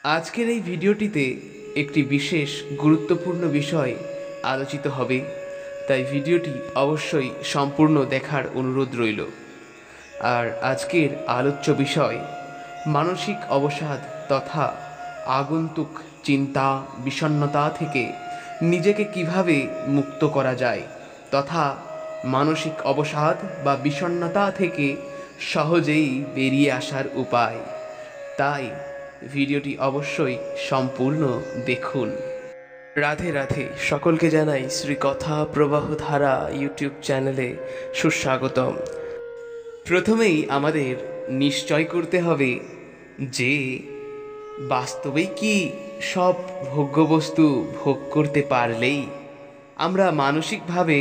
আজকের এই ভিডিওটিতে একটি বিশেষ গুরুত্বপূর্ণ বিষয় আলোচিত হবে, তাই ভিডিওটি অবশ্যই সম্পূর্ণ দেখার অনুরোধ রইল। আর আজকের আলোচ্য বিষয় মানসিক অবসাদ তথা আগন্তুক চিন্তা বিষণ্ণতা থেকে নিজেকে কিভাবে মুক্ত করা যায় তথা মানসিক অবসাদ বা বিষণ্ণতা থেকে সহজেই বেরিয়ে আসার উপায়। তাই ভিডিওটি অবশ্যই সম্পূর্ণ দেখুন। রাধে রাধে, সকলকে জানাই শ্রীকথা প্রবাহ ধারা ইউটিউব চ্যানেলে সুস্বাগতম। প্রথমেই আমাদের নিশ্চয় করতে হবে যে বাস্তবেই কি সব ভোগ্যবস্তু ভোগ করতে পারলেই আমরা মানসিকভাবে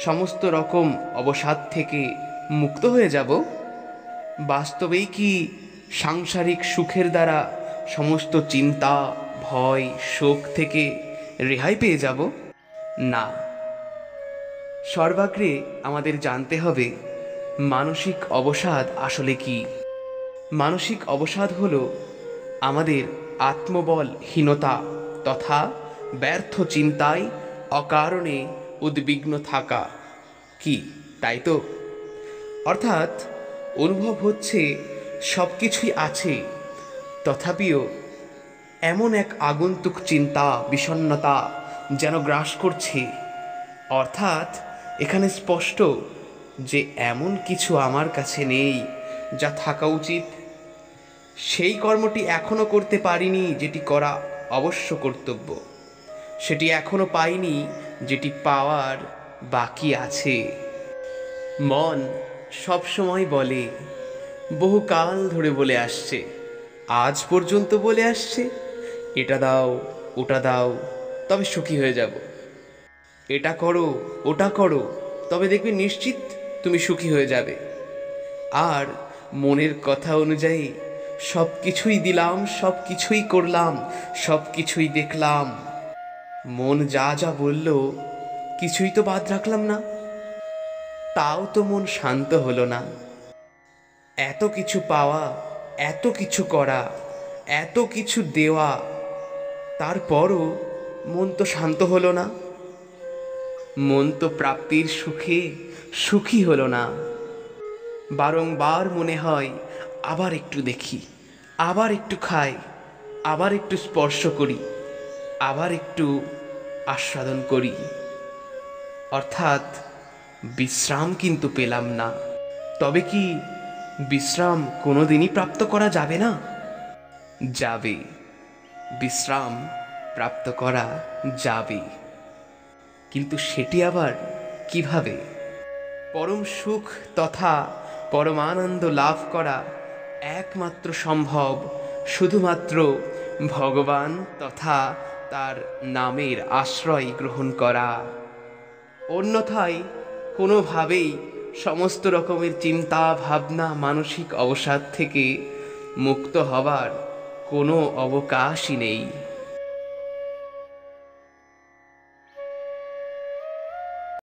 সমস্ত রকম অবসাদ থেকে মুক্ত হয়ে যাব? বাস্তবেই কি সাংসারিক সুখের দ্বারা সমস্ত চিন্তা ভয় শোক থেকে রেহাই পেয়ে যাব? না। সর্বাগ্রে আমাদের জানতে হবে মানসিক অবসাদ আসলে কি। মানসিক অবসাদ হলো আমাদের আত্মবলহীনতা তথা ব্যর্থ চিন্তায় অকারণে উদ্বিগ্ন থাকা। কি তাই তো? অর্থাৎ অনুভব হচ্ছে সব কিছুই আছে, তথাপিও এমন এক আগন্তুক চিন্তা বিষণ্ণতা যেন গ্রাস করছে। অর্থাৎ এখানে স্পষ্ট যে এমন কিছু আমার কাছে নেই যা থাকা উচিত। সেই কর্মটি এখনো করতে পারিনি যেটি করা অবশ্য কর্তব্য, সেটি এখনো পাইনি যেটি পাওয়ার বাকি আছে। মন সবসময় বলে, বহুকাল ধরে বলে আসছে, আজ পর্যন্ত বলে আসছে, এটা দাও ওটা দাও তবে সুখী হয়ে যাব, এটা করো ওটা করো তবে দেখবে নিশ্চিত তুমি সুখী হয়ে যাবে। আর মনের কথা অনুযায়ী সব কিছুই দিলাম, সব কিছুই করলাম, সব কিছুই দেখলাম, মন যা যা বলল কিছুই তো বাদ রাখলাম না, তাও তো মন শান্ত হলো না। এত কিছু পাওয়া, এত কিছু করা, এত কিছু দেওয়া, তারপরও মন তো শান্ত হলো না। মন তো প্রাপ্তির সুখে সুখী হলো না। বারংবার মনে হয় আবার একটু দেখি, আবার একটু খাই, আবার একটু স্পর্শ করি, আবার একটু আস্বাদন করি। অর্থাৎ বিশ্রাম কিন্তু পেলাম না। তবে কি বিশ্রাম কোনোদিনই প্রাপ্ত করা যাবে না? যাবে, বিশ্রাম প্রাপ্ত করা যাবে, কিন্তু সেটি আবার কিভাবে? পরম সুখ তথা পরমানন্দ লাভ করা একমাত্র সম্ভব শুধুমাত্র ভগবান তথা তার নামের আশ্রয় গ্রহণ করা। অন্যথায় কোনোভাবেই সমস্ত রকমের চিন্তা ভাবনা মানসিক অবসাদ থেকে মুক্ত হবার কোনো অবকাশই নেই।